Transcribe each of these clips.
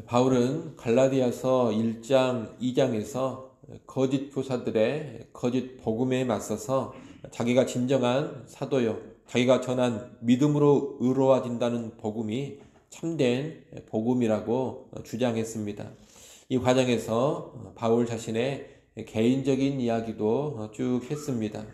바울은 갈라디아서 1장, 2장에서 거짓 교사들의 거짓 복음에 맞서서 자기가 진정한 사도요, 자기가 전한 믿음으로 의로워진다는 복음이 참된 복음이라고 주장했습니다. 이 과정에서 바울 자신의 개인적인 이야기도 쭉 했습니다.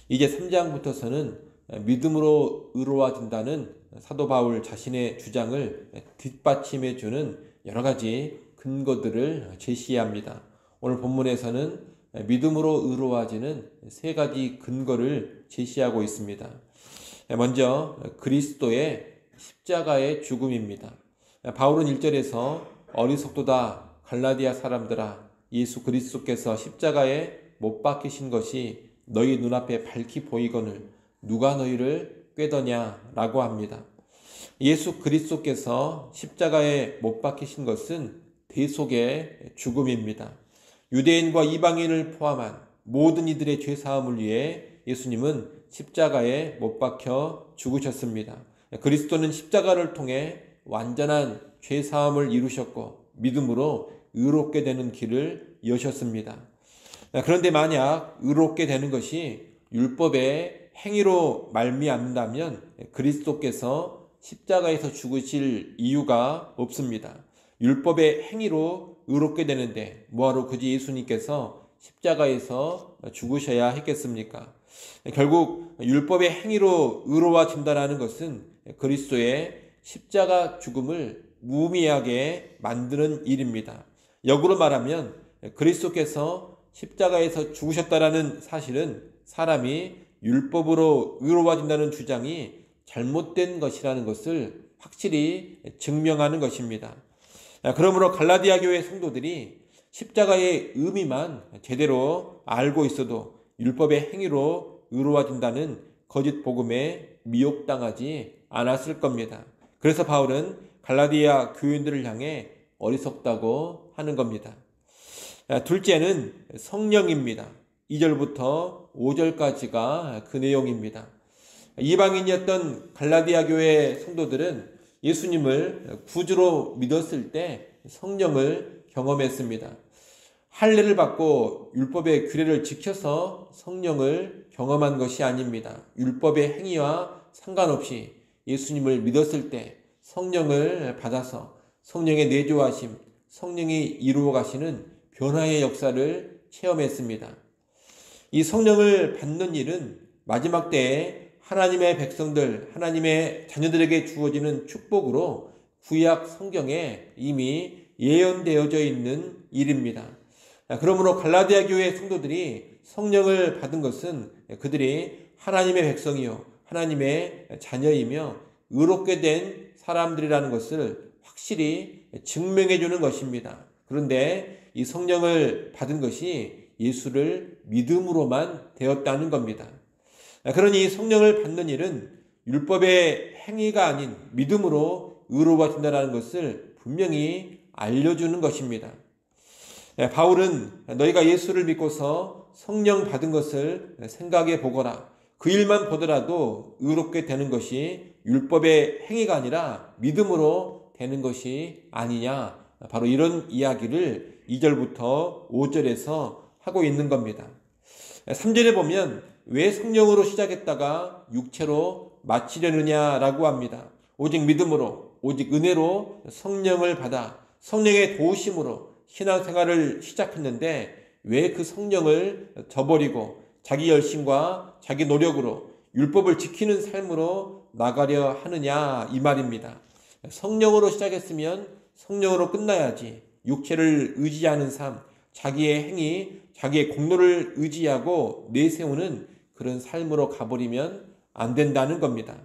이제 3장부터서는 믿음으로 의로워진다는 사도 바울 자신의 주장을 뒷받침해 주는 여러 가지 근거들을 제시합니다. 오늘 본문에서는 믿음으로 의로워지는 세 가지 근거를 제시하고 있습니다. 먼저 그리스도의 십자가의 죽음입니다. 바울은 1절에서 어리석도다 갈라디아 사람들아, 예수 그리스도께서 십자가에 못 박히신 것이 너희 눈앞에 밝히 보이거늘 누가 너희를 꾀더냐 라고 합니다. 예수 그리스도께서 십자가에 못 박히신 것은 대속의 죽음입니다. 유대인과 이방인을 포함한 모든 이들의 죄사함을 위해 예수님은 십자가에 못 박혀 죽으셨습니다. 그리스도는 십자가를 통해 완전한 죄사함을 이루셨고 믿음으로 의롭게 되는 길을 여셨습니다. 그런데 만약 의롭게 되는 것이 율법의 행위로 말미암는다면 그리스도께서 십자가에서 죽으실 이유가 없습니다. 율법의 행위로 의롭게 되는데 뭐하러 굳이 예수님께서 십자가에서 죽으셔야 했겠습니까? 결국 율법의 행위로 의로워진다는 것은 그리스도의 십자가 죽음을 무의미하게 만드는 일입니다. 역으로 말하면 그리스도께서 십자가에서 죽으셨다는 사실은 사람이 율법으로 의로워진다는 주장이 잘못된 것이라는 것을 확실히 증명하는 것입니다. 그러므로 갈라디아 교회 성도들이 십자가의 의미만 제대로 알고 있어도 율법의 행위로 의로워진다는 거짓 복음에 미혹당하지 않았을 겁니다. 그래서 바울은 갈라디아 교인들을 향해 어리석다고 하는 겁니다. 둘째는 성령입니다. 2절부터 5절까지가 그 내용입니다. 이방인이었던 갈라디아 교회 성도들은 예수님을 구주로 믿었을 때 성령을 경험했습니다. 할례를 받고 율법의 규례를 지켜서 성령을 경험한 것이 아닙니다. 율법의 행위와 상관없이 예수님을 믿었을 때 성령을 받아서 성령의 내조하심, 성령이 이루어 가시는 변화의 역사를 체험했습니다. 이 성령을 받는 일은 마지막 때에 하나님의 백성들, 하나님의 자녀들에게 주어지는 축복으로 구약 성경에 이미 예언되어져 있는 일입니다. 그러므로 갈라디아 교회 성도들이 성령을 받은 것은 그들이 하나님의 백성이요, 하나님의 자녀이며 의롭게 된 사람들이라는 것을 확실히 증명해 주는 것입니다. 그런데 이 성령을 받은 것이 예수를 믿음으로만 되었다는 겁니다. 그러니 성령을 받는 일은 율법의 행위가 아닌 믿음으로 의로워진다는 것을 분명히 알려주는 것입니다. 바울은 너희가 예수를 믿고서 성령 받은 것을 생각해 보거라. 그 일만 보더라도 의롭게 되는 것이 율법의 행위가 아니라 믿음으로 되는 것이 아니냐. 바로 이런 이야기를 2절부터 5절에서 하고 있는 겁니다. 3절에 보면 왜 성령으로 시작했다가 육체로 마치려느냐라고 합니다. 오직 믿음으로, 오직 은혜로 성령을 받아 성령의 도우심으로 신앙생활을 시작했는데 왜 그 성령을 저버리고 자기 열심과 자기 노력으로 율법을 지키는 삶으로 나가려 하느냐 이 말입니다. 성령으로 시작했으면 성령으로 끝나야지. 육체를 의지하는 삶, 자기의 행위, 자기의 공로를 의지하고 내세우는 그런 삶으로 가버리면 안 된다는 겁니다.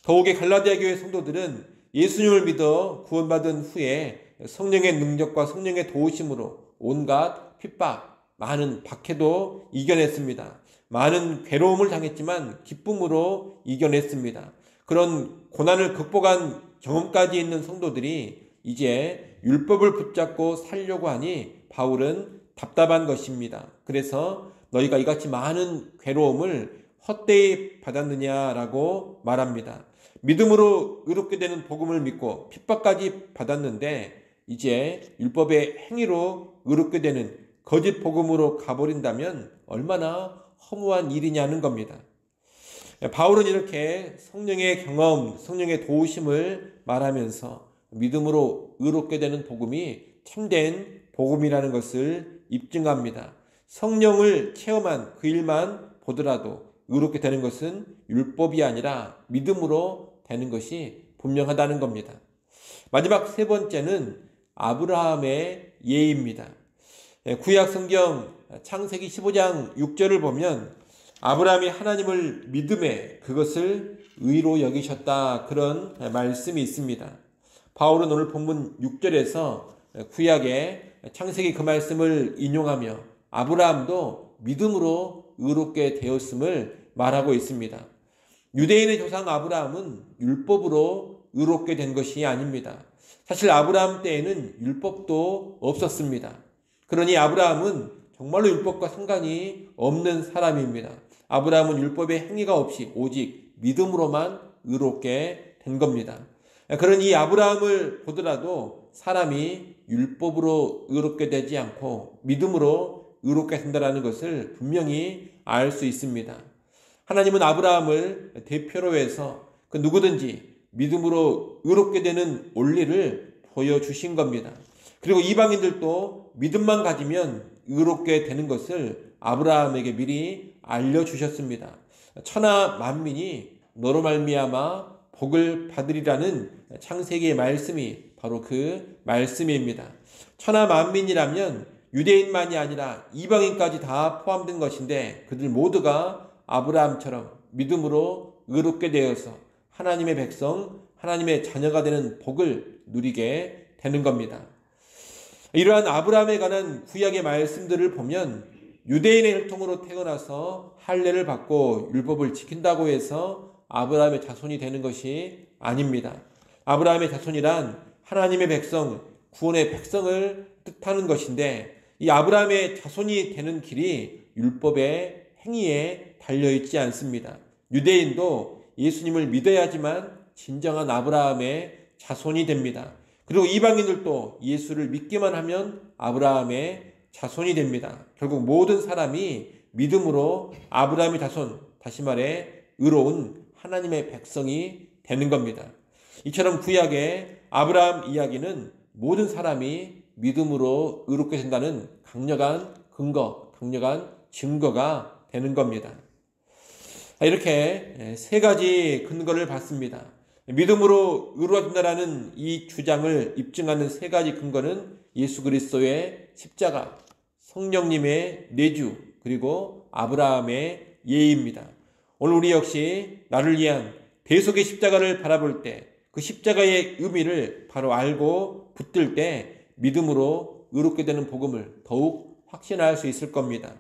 더욱이 갈라디아 교회 성도들은 예수님을 믿어 구원받은 후에 성령의 능력과 성령의 도우심으로 온갖 핍박, 많은 박해도 이겨냈습니다. 많은 괴로움을 당했지만 기쁨으로 이겨냈습니다. 그런 고난을 극복한 경험까지 있는 성도들이 이제 율법을 붙잡고 살려고 하니 바울은 답답한 것입니다. 그래서 너희가 이같이 많은 괴로움을 헛되이 받았느냐라고 말합니다. 믿음으로 의롭게 되는 복음을 믿고 핍박까지 받았는데 이제 율법의 행위로 의롭게 되는 거짓 복음으로 가버린다면 얼마나 허무한 일이냐는 겁니다. 바울은 이렇게 성령의 경험, 성령의 도우심을 말하면서 믿음으로 의롭게 되는 복음이 참된 복음이라는 것을 입증합니다. 성령을 체험한 그 일만 보더라도 의롭게 되는 것은 율법이 아니라 믿음으로 되는 것이 분명하다는 겁니다. 마지막 세 번째는 아브라함의 예입니다. 구약 성경 창세기 15장 6절을 보면 아브라함이 하나님을 믿음에 그것을 의로 여기셨다, 그런 말씀이 있습니다. 바울은 오늘 본문 6절에서 구약의 창세기 그 말씀을 인용하며 아브라함도 믿음으로 의롭게 되었음을 말하고 있습니다. 유대인의 조상 아브라함은 율법으로 의롭게 된 것이 아닙니다. 사실 아브라함 때에는 율법도 없었습니다. 그러니 아브라함은 정말로 율법과 상관이 없는 사람입니다. 아브라함은 율법의 행위가 없이 오직 믿음으로만 의롭게 된 겁니다. 그런 이 아브라함을 보더라도 사람이 율법으로 의롭게 되지 않고 믿음으로 의롭게 된다는 것을 분명히 알 수 있습니다. 하나님은 아브라함을 대표로 해서 그 누구든지 믿음으로 의롭게 되는 원리를 보여주신 겁니다. 그리고 이방인들도 믿음만 가지면 의롭게 되는 것을 아브라함에게 미리 알려주셨습니다. 천하 만민이 너로 말미암아 복을 받으리라는 창세기의 말씀이 바로 그 말씀입니다. 천하 만민이라면 유대인만이 아니라 이방인까지 다 포함된 것인데 그들 모두가 아브라함처럼 믿음으로 의롭게 되어서 하나님의 백성, 하나님의 자녀가 되는 복을 누리게 되는 겁니다. 이러한 아브라함에 관한 구약의 말씀들을 보면 유대인의 혈통으로 태어나서 할례를 받고 율법을 지킨다고 해서 아브라함의 자손이 되는 것이 아닙니다. 아브라함의 자손이란 하나님의 백성, 구원의 백성을 뜻하는 것인데 이 아브라함의 자손이 되는 길이 율법의 행위에 달려있지 않습니다. 유대인도 예수님을 믿어야지만 진정한 아브라함의 자손이 됩니다. 그리고 이방인들도 예수를 믿기만 하면 아브라함의 자손이 됩니다. 결국 모든 사람이 믿음으로 아브라함의 자손, 다시 말해 의로운 하나님의 백성이 되는 겁니다. 이처럼 구약의 아브라함 이야기는 모든 사람이 믿음으로 의롭게 된다는 강력한 근거, 강력한 증거가 되는 겁니다. 이렇게 세 가지 근거를 봤습니다. 믿음으로 의로워진다라는 이 주장을 입증하는 세 가지 근거는 예수 그리스도의 십자가, 성령님의 내주, 그리고 아브라함의 예입니다. 오늘 우리 역시 나를 위한 대속의 십자가를 바라볼 때 그 십자가의 의미를 바로 알고 붙들 때 믿음으로 의롭게 되는 복음을 더욱 확신할 수 있을 겁니다.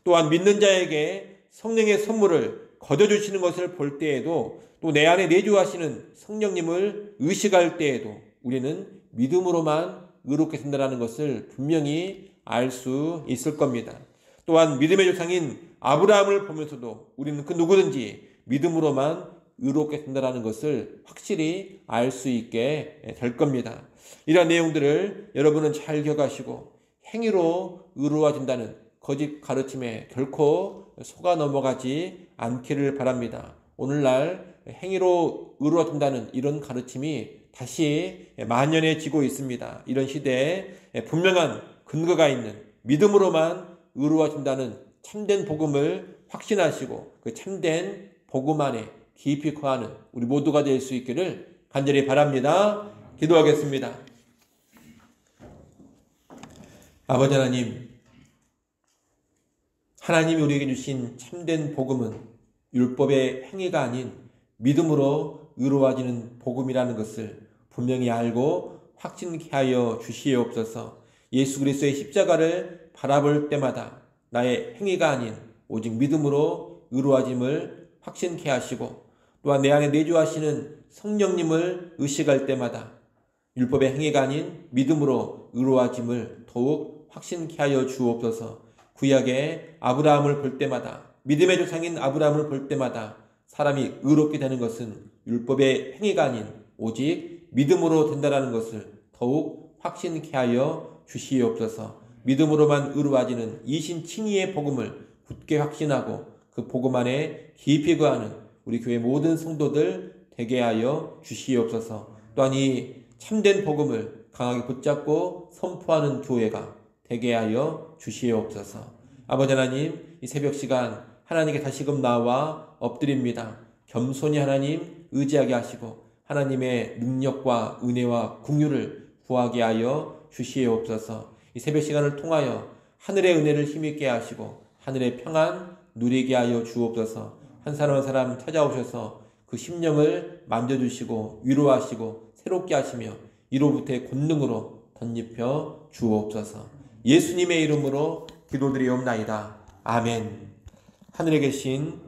또한 믿는 자에게 성령의 선물을 거둬주시는 것을 볼 때에도 또 내 안에 내주하시는 성령님을 의식할 때에도 우리는 믿음으로만 의롭게 된다는 것을 분명히 알 수 있을 겁니다. 또한 믿음의 조상인 아브라함을 보면서도 우리는 그 누구든지 믿음으로만 의롭게 된다는 것을 확실히 알 수 있게 될 겁니다. 이러한 내용들을 여러분은 잘 기억하시고 행위로 의로워진다는 거짓 가르침에 결코 속아 넘어가지 않기를 바랍니다. 오늘날 행위로 의로워진다는 이런 가르침이 다시 만연해지고 있습니다. 이런 시대에 분명한 근거가 있는 믿음으로만 의로워진다는 참된 복음을 확신하시고 그 참된 복음 안에 깊이 거하는 우리 모두가 될 수 있기를 간절히 바랍니다. 기도하겠습니다. 아버지 하나님, 하나님이 우리에게 주신 참된 복음은 율법의 행위가 아닌 믿음으로 의로워지는 복음이라는 것을 분명히 알고 확신케 하여 주시옵소서. 예수 그리스도의 십자가를 바라볼 때마다 나의 행위가 아닌 오직 믿음으로 의로워짐을 확신케 하시고 또한 내 안에 내주하시는 성령님을 의식할 때마다 율법의 행위가 아닌 믿음으로 의로워짐을 더욱 확신케 하여 주옵소서. 구약의 아브라함을 볼 때마다 믿음의 조상인 아브라함을 볼 때마다 사람이 의롭게 되는 것은 율법의 행위가 아닌 오직 믿음으로 된다는 것을 더욱 확신케 하여 주시옵소서. 믿음으로만 의로워지는 이신칭의의 복음을 굳게 확신하고 그 복음 안에 깊이 거하는 우리 교회 모든 성도들 되게 하여 주시옵소서. 또한 이 참된 복음을 강하게 붙잡고 선포하는 교회가 되게 하여 주시옵소서. 아버지 하나님, 이 새벽 시간 하나님께 다시금 나와 엎드립니다. 겸손히 하나님 의지하게 하시고 하나님의 능력과 은혜와 긍휼을 구하게 하여 주시옵소서. 이 새벽 시간을 통하여 하늘의 은혜를 힘있게 하시고 하늘의 평안 누리게 하여 주옵소서. 한 사람 한 사람 찾아오셔서 그 심령을 만져주시고 위로하시고 새롭게 하시며 이로부터의 권능으로 덧입혀 주옵소서. 예수님의 이름으로 기도드리옵나이다. 아멘. 하늘에 계신